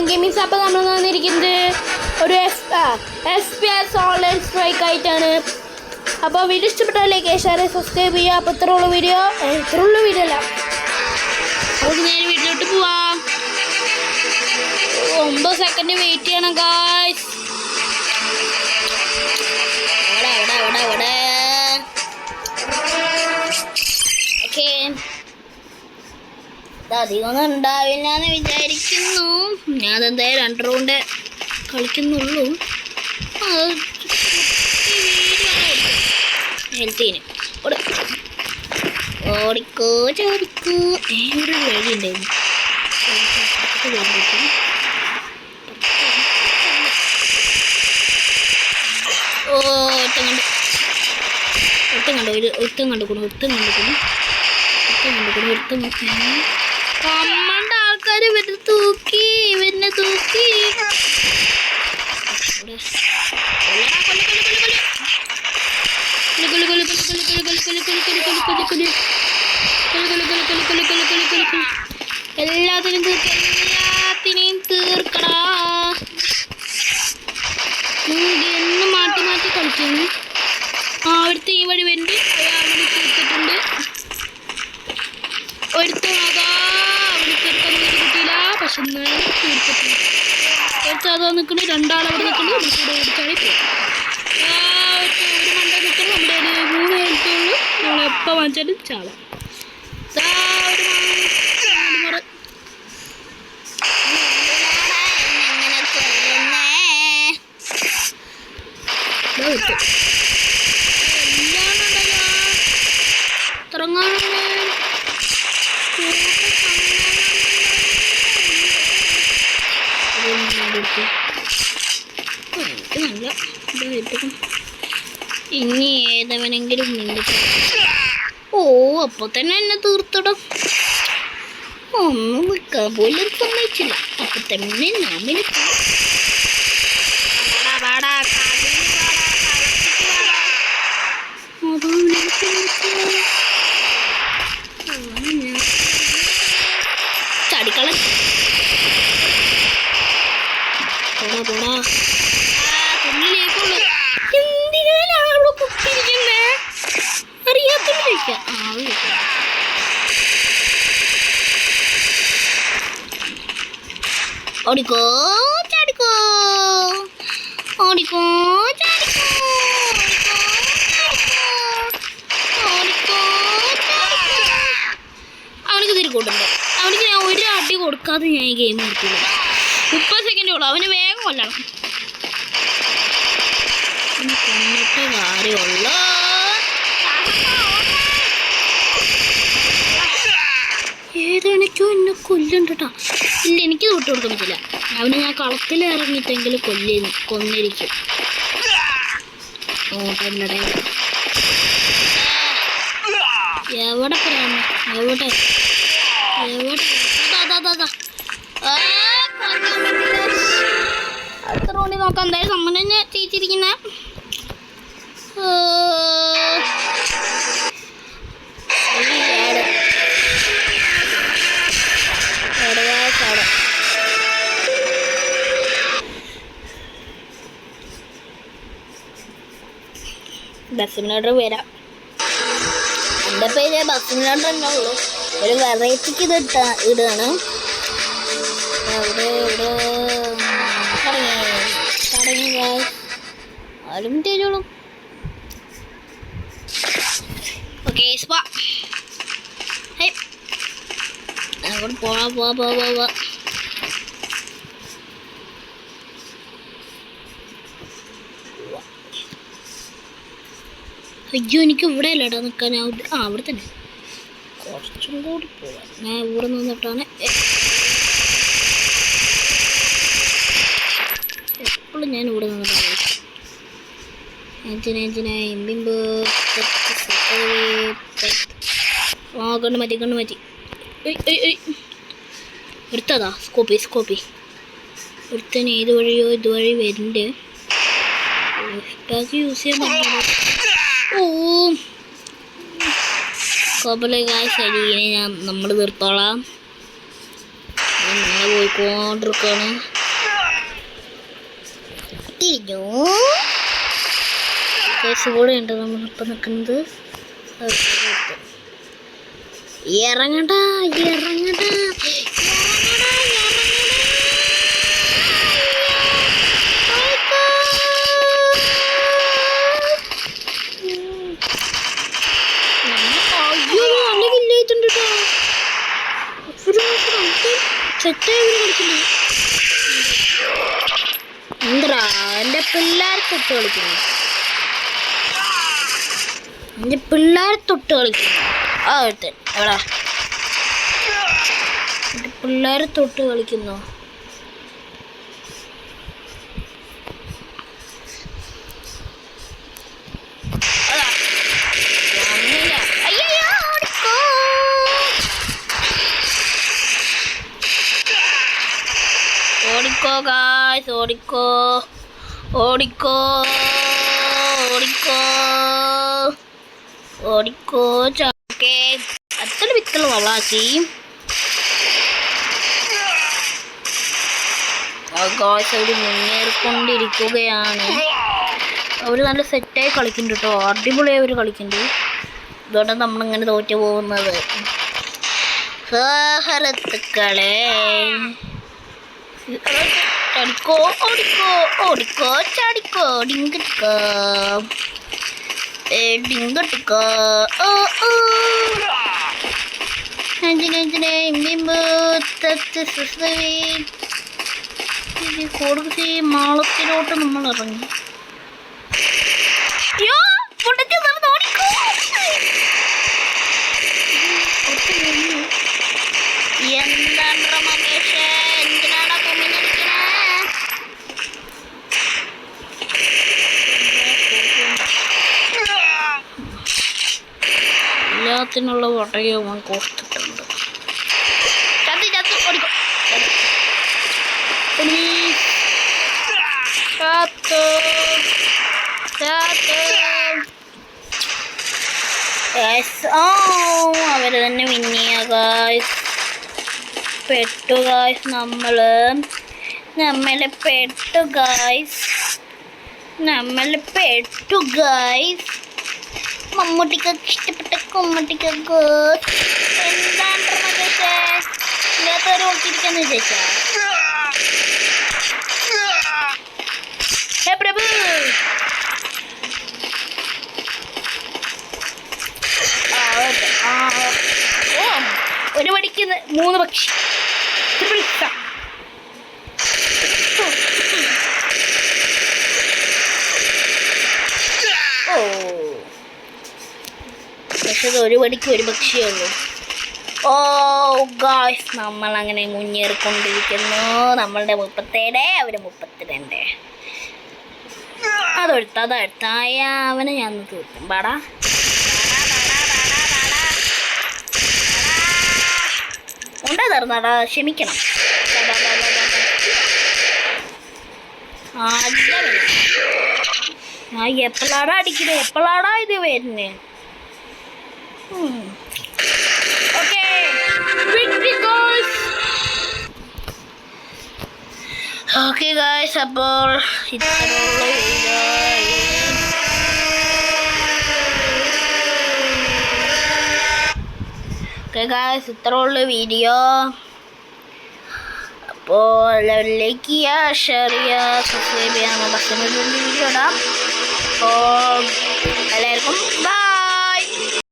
Gamings. അപ്പോൾ നമ്മൾ വന്നിരിക്കുന്നത് ഒരു FPS ഓൺലൈൻ സ്ട്രൈക്ക് ആയിട്ടാണ്. അപ്പോൾ വീഡിയോ ഇഷ്ടപ്പെട്ടാൽ ലൈക്ക് ഷെയർ സബ്സ്ക്രൈബ് ചെയ്യുക. അപ്പോൾ ഇത്രയുള്ള വീഡിയോ അല്ല. നമുക്ക് നേരെ വീട്ടിലോട്ട് പോവാം. 9 സെക്കൻഡ് വെയിറ്റ് ചെയ്യണം ഗായ്സ്. അവിടെ ഓക്കെ, അധികമൊന്നും ഉണ്ടാവില്ല എന്ന് വിചാരിക്കുന്നു. ഞാനെന്തായാലും 2 റൗണ്ട് കളിക്കുന്നുള്ളൂ. ഹെൽത്തിന് ഓടിക്കോ ചോദിക്കോ. ഒരു വഴിയുണ്ടായിരുന്നു. കമ്മണ്ട ആൾക്കാർ ഇവരെ തൂക്കി. എല്ലാത്തിനെയും തീർക്കടാ. എന്ന് മാറ്റി കളിക്കുന്നു. അവിടുത്തെ ഈ വഴി വരുന്നുണ്ട്. അവിടെ തീർത്തിട്ടുണ്ട്. ഒരുത്തതാ അവിടെ തീർക്കാൻ കിട്ടിയില്ല. പക്ഷെ എന്നാലും തീർത്തിട്ടുണ്ട്. അതാ നിൽക്കുന്നു. 2 ആൾ അവിടെ നിൽക്കുന്നു. ഓടിച്ചാടി പോകും. ഒരു മണ്ട നിൽക്കുന്നു. നമ്മുടെ ഒരു 3 ഹെൽത്തുള്ളൂ. നമ്മൾ എപ്പോൾ വാങ്ങിച്ചാലും ചാള. ഇനി ഏതവനെങ്കിലും അപ്പൊ തന്നെ എന്നെ തീർത്തിടും. ഒന്നും നിൽക്കാൻ പോലും സമ്മതിച്ചില്ല. അപ്പൊ തന്നെ നാമിന് ചാടിക്കള പോടാ. എന്തിനാണ് അവിടെ കുത്തിരിക്കുന്നേ? അറിയാത്തില്ല. ഓടിക്കോ ചാടിക്കോ. അവനക്ക് തിരിക്കൂട്ടുണ്ട്. അവനക്ക് ഞാൻ ഒരു അടി കൊടുക്കാതെ ഞാൻ ഈ ഗെയിം നിർത്തില്ല. 30 സെക്കൻഡേ ഉള്ളൂ. അവന് വേഗം കൊല്ലണം. കൊന്നിട്ട് കാര്യമുള്ളൂ. ഏതാണിക്കോ എന്നെ കൊല്ലുണ്ട് കേട്ടോ. ഇല്ല, എനിക്ക് തൊട്ട് കൊടുക്കാൻ പറ്റില്ല. അവന് ഞാൻ കളത്തിൽ ഇറങ്ങിയിട്ടെങ്കിലും കൊന്നിരിക്കും. എവിടെ പറയാമോ? എവിടെ അടുത്ത റൗണ്ടിൽ നോക്കാം. എന്തായാലും സമ്മനെ ജയിച്ചിരിക്കുന്ന ബസ്സിനോട് വരാം. എൻ്റെ പേര് ബസ്സിനോട് തന്നെ ഉള്ളൂ. ഒരു വെറൈറ്റിക്ക് ഇടുകയാണ്. ആരും തരുള്ളൂ. ഓക്കെ അങ്ങോട്ട് പോവാ. അയ്യോ, എനിക്ക് ഇവിടെ അല്ലടാ നിൽക്കാൻ. അവിടെ തന്നെ കുറച്ചും കൂടി പോവാം. ഞാൻ ഇവിടെ നിന്നിട്ടാണ് എപ്പോഴും ഞാൻ ഇവിടെ നിന്നിട്ടാണ്. കണ്ണു മാറ്റി എടുത്തതാ. സ്കോപ്പി ഒരുത്തന് ഏത് വഴിയോ ഇതുവഴി വരുന്നുണ്ട്. യൂസ് ചെയ്യാൻ പറ്റില്ല. നമ്മൾ തീർത്തോളാം. നമ്മൾ പോയിക്കൊണ്ടിരിക്കുകയാണ്. തീരുന്നു. കൂടെ ഉണ്ട് നമ്മളിപ്പോൾ നിൽക്കുന്നത്. ഇറങ്ങടാ ഇറങ്ങടാ എന്താ എൻ്റെ പിള്ളേരെ തൊട്ട് കളിക്കുന്നു. എൻ്റെ പിള്ളേരെ തൊട്ട് കളിക്കുന്നു. ആ ഒരുത്തൻ എവിടാ? എൻ്റെ പിള്ളേരെ തൊട്ട് കളിക്കുന്നു. ഓടിക്കോ ഗായ്സ്, ഓടിക്കോ ഓടിക്കോ ഓടിക്കോ ഓടിക്കോ ചാക്കേ. അത്ര വിത്തുള്ള വളാച്ചി. ഗായ്സ് അവർ മുന്നേറിക്കൊണ്ടിരിക്കുകയാണ്. അവർ നല്ല സെറ്റായി കളിക്കുന്നുണ്ട് കേട്ടോ. അടിപൊളിയായി അവർ കളിക്കുന്നുണ്ട്. ഇതോടെ നമ്മളിങ്ങനെ തോറ്റു പോകുന്നത്. സഹരത്തുക്കളെ ചാടിക്കോ ഓടിക്കോ ഓടിക്കോ ചാടിക്കോ ഡിങ്കട്ടിക്കോ ഡിങ്കട്ടിക്കോ. ഓ ഓ കൊടുത്തി മാളത്തിലോട്ട് നമ്മൾ ഇറങ്ങി. എന്താണ് രമേശ്, എന്തിനാണ് കുമ്മിഞ്ഞിരിക്കണേ? എല്ലാത്തിനുള്ള വടയും അവൻ കൊടുത്തിട്ടുണ്ട്. അവര് തന്നെ വിന്നിയ ഗായ്സ്. പെട്ടു ഗായ്സ്, നമ്മള് പെട്ടു ഗായ്സ്, പെട്ടു ഗായ്സ്. മമ്മൂട്ടിക്കൊക്കെ ഇഷ്ടപ്പെട്ട കൊമ്മൂട്ടിക്കൊക്കെ എന്താണ് മകേഷേ ഇല്ലാത്തവരെ ഓർത്തിരിക്കാന്ന് വിചാരിച്ചാ? ഹേ പ്രഭു, ഒരു മണിക്ക് 3 പക്ഷി. ഓ പക്ഷെ ഒരു മണിക്ക് 1 പക്ഷിയേ ഉള്ളൂ. ഓ ഗായ്സ്, നമ്മളങ്ങനെ മുന്നേറിക്കൊണ്ടിരിക്കുന്നു. നമ്മളുടെ 37, അവര് 32. അതെടുത്തായ അവനെ ഞാൻ തീർക്കും. പാടാ ഉണ്ടാ തരുന്നാടാ, ക്ഷമിക്കണം. എപ്പോഴാടാ അടിക്കുന്നത്? എപ്പോഴാടാ ഇത് വരുന്നത്? ഓക്കെ ഗായ്സ്, അപ്പോൾ ഇത്രയുള്ള വീഡിയോ. അപ്പോൾ ലൈക്ക് ചെയ്യുക, ഷെയർ ചെയ്യുക, സബ്സ്ക്രൈബ് ചെയ്യാൻ വീഡിയോ ഇടാം. അപ്പോൾ